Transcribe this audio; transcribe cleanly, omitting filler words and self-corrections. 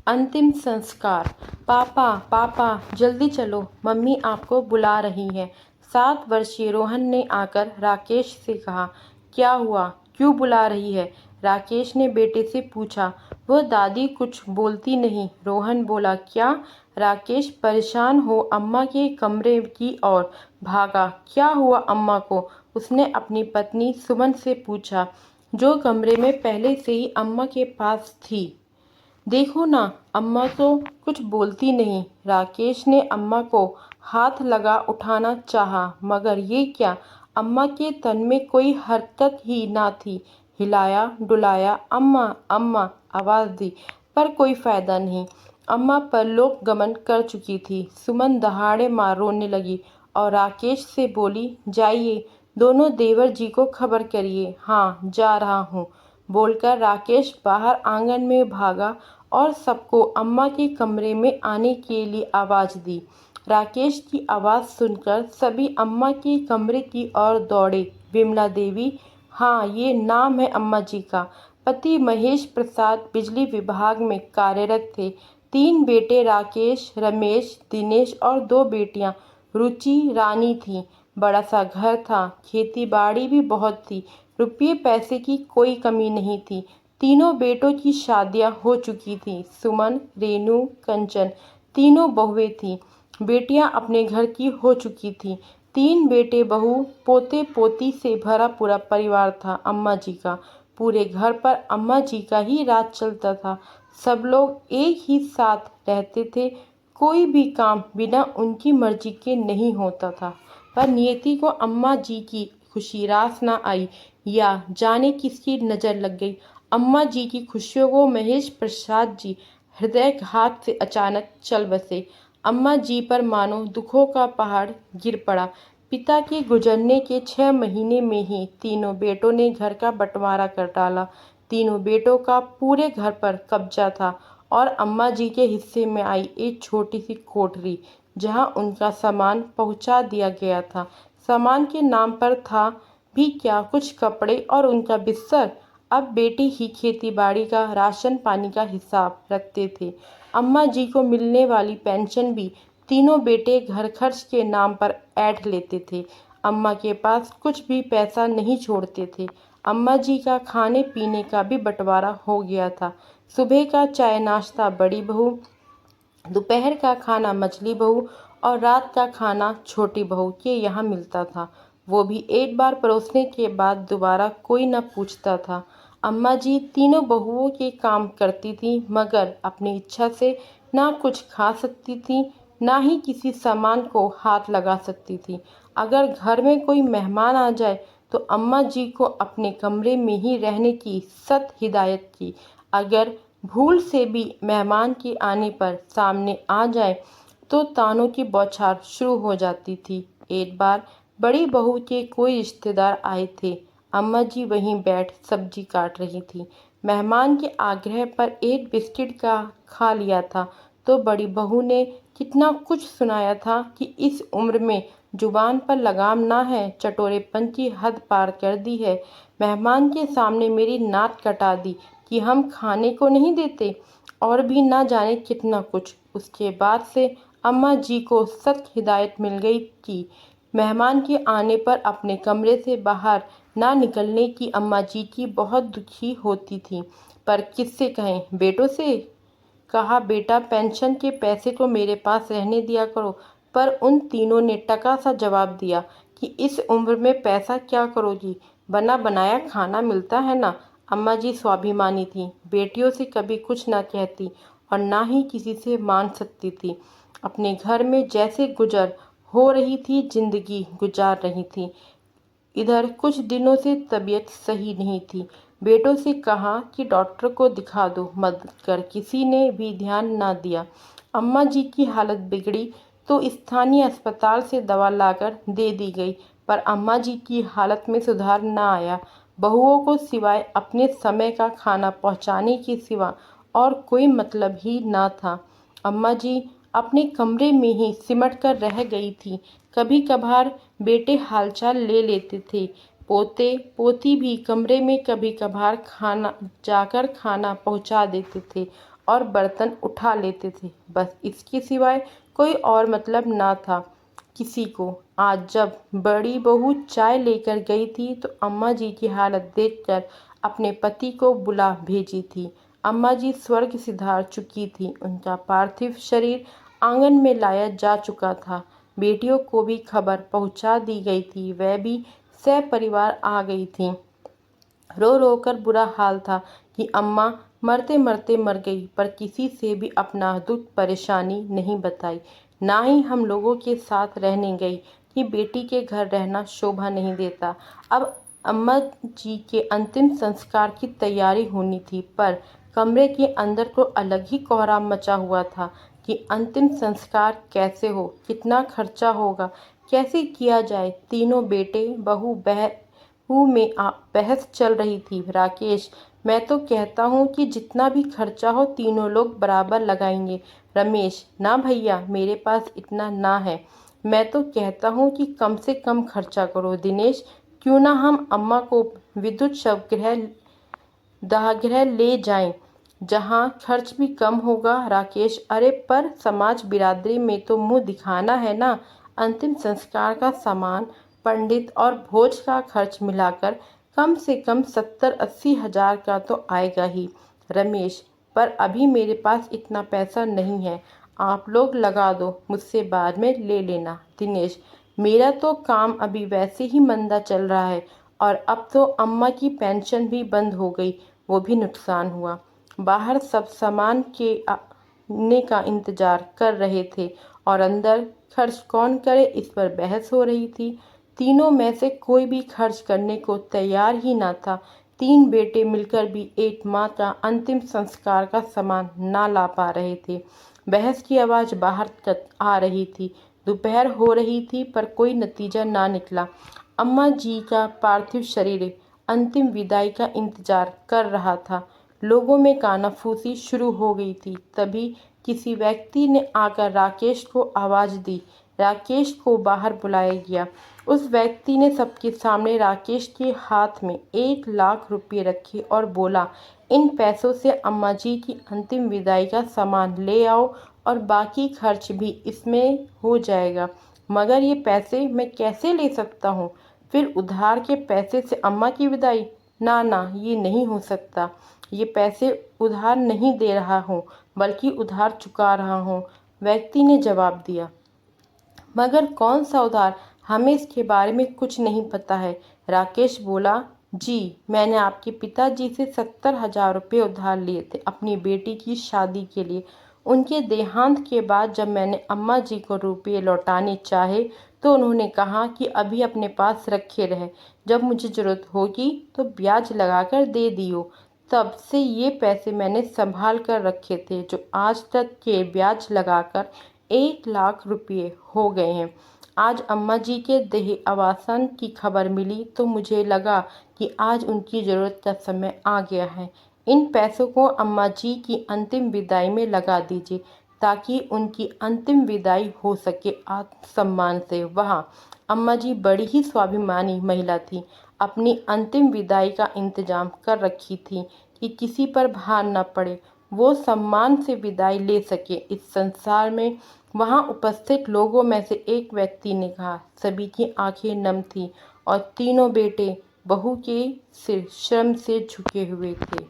अंतिम संस्कार। पापा पापा जल्दी चलो, मम्मी आपको बुला रही है। 7 वर्षीय रोहन ने आकर राकेश से कहा। क्या हुआ, क्यों बुला रही है? राकेश ने बेटे से पूछा। वो दादी कुछ बोलती नहीं, रोहन बोला। क्या? राकेश परेशान हो अम्मा के कमरे की ओर भागा। क्या हुआ अम्मा को? उसने अपनी पत्नी सुमन से पूछा, जो कमरे में पहले से ही अम्मा के पास थी। देखो ना, अम्मा तो कुछ बोलती नहीं। राकेश ने अम्मा को हाथ लगा उठाना चाहा, मगर ये क्या, अम्मा के तन में कोई हरकत ही ना थी। हिलाया डुलाया, अम्मा अम्मा आवाज़ दी, पर कोई फायदा नहीं। अम्मा परलोक गमन कर चुकी थी। सुमन दहाड़े मार रोने लगी और राकेश से बोली, जाइए दोनों देवर जी को खबर करिए। हाँ, जा रहा हूँ, बोलकर राकेश बाहर आंगन में भागा और सबको अम्मा के कमरे में आने के लिए आवाज़ दी। राकेश की आवाज़ सुनकर सभी अम्मा के कमरे की ओर दौड़े। विमला देवी, हाँ ये नाम है अम्मा जी का। पति महेश प्रसाद बिजली विभाग में कार्यरत थे। 3 बेटे राकेश, रमेश, दिनेश और 2 बेटियां रुचि, रानी थीं। बड़ा सा घर था, खेती बाड़ी भी बहुत थी, रुपये पैसे की कोई कमी नहीं थी। तीनों बेटों की शादियां हो चुकी थीं। सुमन, रेनू, कंचन, तीनों बहुएं थीं। बेटियां अपने घर की हो चुकी थीं। 3 बेटे बहू, पोते पोती से भरा पूरा परिवार था अम्मा जी का। पूरे घर पर अम्मा जी का ही राज चलता था। सब लोग एक ही साथ रहते थे। कोई भी काम बिना उनकी मर्जी के नहीं होता था। पर नियति को अम्मा जी की खुशी रास न आई, या जाने किसकी नज़र लग गई। अम्मा जी की खुशियों को महेश प्रसाद जी हृदयघात से अचानक चल बसे। अम्मा जी पर मानो दुखों का पहाड़ गिर पड़ा। पिता के गुजरने के 6 महीने में ही तीनों बेटों ने घर का बंटवारा कर डाला। तीनों बेटों का पूरे घर पर कब्जा था और अम्मा जी के हिस्से में आई एक छोटी सी कोठरी, जहां उनका सामान पहुंचा दिया गया था। सामान के नाम पर था भी क्या, कुछ कपड़े और उनका बिस्तर। अब बेटे ही खेती बाड़ी का, राशन पानी का हिसाब रखते थे। अम्मा जी को मिलने वाली पेंशन भी तीनों बेटे घर खर्च के नाम पर ऐंठ लेते थे। अम्मा के पास कुछ भी पैसा नहीं छोड़ते थे। अम्मा जी का खाने पीने का भी बंटवारा हो गया था। सुबह का चाय नाश्ता बड़ी बहू, दोपहर का खाना मछली बहू और रात का खाना छोटी बहू के यहाँ मिलता था। वो भी एक बार परोसने के बाद दोबारा कोई न पूछता था। अम्मा जी तीनों बहुओं के काम करती थीं, मगर अपनी इच्छा से ना कुछ खा सकती थीं, ना ही किसी सामान को हाथ लगा सकती थीं। अगर घर में कोई मेहमान आ जाए तो अम्मा जी को अपने कमरे में ही रहने की सख्त हिदायत की। अगर भूल से भी मेहमान के आने पर सामने आ जाए तो तानों की बौछार शुरू हो जाती थी। एक बार बड़ी बहू के कोई रिश्तेदार आए थे। अम्मा जी वहीं बैठ सब्जी काट रही थी। मेहमान के आग्रह पर एक बिस्किट का खा लिया था तो बड़ी बहू ने कितना कुछ सुनाया था कि इस उम्र में जुबान पर लगाम ना है, चटोरेपन की हद पार कर दी है। मेहमान के सामने मेरी नाक कटा दी कि हम खाने को नहीं देते, और भी ना जाने कितना कुछ। उसके बाद से अम्मा जी को सख्त हिदायत मिल गई कि मेहमान के आने पर अपने कमरे से बाहर ना निकलने की। अम्मा जी की बहुत दुखी होती थी, पर किससे कहें, बेटों से कहा, बेटा पेंशन के पैसे तो मेरे पास रहने दिया करो। पर उन तीनों ने टका सा जवाब दिया कि इस उम्र में पैसा क्या करोगी, बना बनाया खाना मिलता है ना। अम्मा जी स्वाभिमानी थी, बेटियों से कभी कुछ ना कहती और ना ही किसी से मांग सकती थी। अपने घर में जैसे गुजर हो रही थी, जिंदगी गुजार रही थी। इधर कुछ दिनों से तबीयत सही नहीं थी। बेटों से कहा कि डॉक्टर को दिखा दो, मगर किसी ने भी ध्यान ना दिया। अम्मा जी की हालत बिगड़ी तो स्थानीय अस्पताल से दवा लाकर दे दी गई, पर अम्मा जी की हालत में सुधार न आया। बहुओं को सिवाय अपने समय का खाना पहुंचाने के सिवा और कोई मतलब ही ना था। अम्मा जी अपने कमरे में ही सिमट कर रह गई थी। कभी कभार बेटे हालचाल ले लेते थे, पोते पोती भी कमरे में कभी कभार खाना जाकर खाना पहुंचा देते थे और बर्तन उठा लेते थे। बस इसके सिवाय कोई और मतलब ना था किसी को। आज जब बड़ी बहू चाय लेकर गई थी तो अम्मा जी की हालत देखकर अपने पति को बुला भेजी थी। अम्मा जी स्वर्ग सिधार चुकी थी। उनका पार्थिव शरीर आंगन में लाया जा चुका था। बेटियों को भी खबर पहुंचा दी गई थी। वह भी सपरिवार आ गई थीं। रो रो कर बुरा हाल था कि अम्मा मरते मरते मर गई, पर किसी से भी अपना दुख परेशानी नहीं बताई। ना ही हम लोगों के साथ रहने गई कि बेटी के घर रहना शोभा नहीं देता। अब अम्मा जी के अंतिम संस्कार की तैयारी होनी थी, पर कमरे के अंदर तो अलग ही कोहराम मचा हुआ था कि अंतिम संस्कार कैसे हो, कितना खर्चा होगा, कैसे किया जाए। तीनों बेटे बहू में बहस चल रही थी। राकेश, मैं तो कहता हूँ कि जितना भी खर्चा हो तीनों लोग बराबर लगाएंगे। रमेश, ना भैया, मेरे पास इतना ना है। मैं तो कहता हूँ कि कम से कम खर्चा करो। दिनेश, क्यों ना हम अम्मा को विद्युत शवगृह दाहगृह ले जाएं, जहाँ खर्च भी कम होगा। राकेश, अरे पर समाज बिरादरी में तो मुंह दिखाना है ना। अंतिम संस्कार का सामान, पंडित और भोज का खर्च मिलाकर कम से कम 70-80 हजार का तो आएगा ही। रमेश, पर अभी मेरे पास इतना पैसा नहीं है। आप लोग लगा दो, मुझसे बाद में ले लेना। दिनेश, मेरा तो काम अभी वैसे ही मंदा चल रहा है और अब तो अम्मा की पेंशन भी बंद हो गई, वो भी नुकसान हुआ। बाहर सब सामान के आने का इंतजार कर रहे थे और अंदर खर्च कौन करे, इस पर बहस हो रही थी। तीनों में से कोई भी खर्च करने को तैयार ही ना था। तीन बेटे मिलकर भी एक माँ का अंतिम संस्कार का सामान ना ला पा रहे थे। बहस की आवाज़ बाहर तक आ रही थी। दोपहर हो रही थी पर कोई नतीजा ना निकला। अम्मा जी का पार्थिव शरीर अंतिम विदाई का इंतजार कर रहा था। लोगों में कानाफूसी शुरू हो गई थी। तभी किसी व्यक्ति ने आकर राकेश को आवाज़ दी। राकेश को बाहर बुलाया गया। उस व्यक्ति ने सबके सामने राकेश के हाथ में 1 लाख रुपए रखे और बोला, इन पैसों से अम्मा जी की अंतिम विदाई का सामान ले आओ और बाकी खर्च भी इसमें हो जाएगा। मगर ये पैसे मैं कैसे ले सकता हूँ? फिर उधार के पैसे से अम्मा की विदाई? ना ना, ये नहीं हो सकता। ये पैसे उधार नहीं दे रहा हूँ, बल्कि उधार चुका रहा हूँ, व्यक्ति ने जवाब दिया। मगर कौन सा उधार? हमें इसके बारे में कुछ नहीं पता है। राकेश बोला, जी, मैंने आपके पिताजी से 70 हजार रुपये उधार लिए थे अपनी बेटी की शादी के लिए। उनके देहांत के बाद जब मैंने अम्मा जी को रुपये लौटाने चाहे तो उन्होंने कहा कि अभी अपने पास रखे रहे, जब मुझे ज़रूरत होगी तो ब्याज लगाकर दे दियो। तब से ये पैसे मैंने संभाल कर रखे थे, जो आज तक के ब्याज लगाकर 1 लाख रुपये हो गए हैं। आज अम्मा जी के देह अवसान की खबर मिली तो मुझे लगा कि आज उनकी ज़रूरत का समय आ गया है। इन पैसों को अम्मा जी की अंतिम विदाई में लगा दीजिए, ताकि उनकी अंतिम विदाई हो सके आत्मसम्मान से। वहाँ अम्मा जी बड़ी ही स्वाभिमानी महिला थी। अपनी अंतिम विदाई का इंतजाम कर रखी थी कि किसी पर भार न पड़े, वो सम्मान से विदाई ले सके इस संसार में। वहाँ उपस्थित लोगों में से एक व्यक्ति ने कहा। सभी की आंखें नम थीं और तीनों बेटे बहू के सिर शर्म से झुके हुए थे।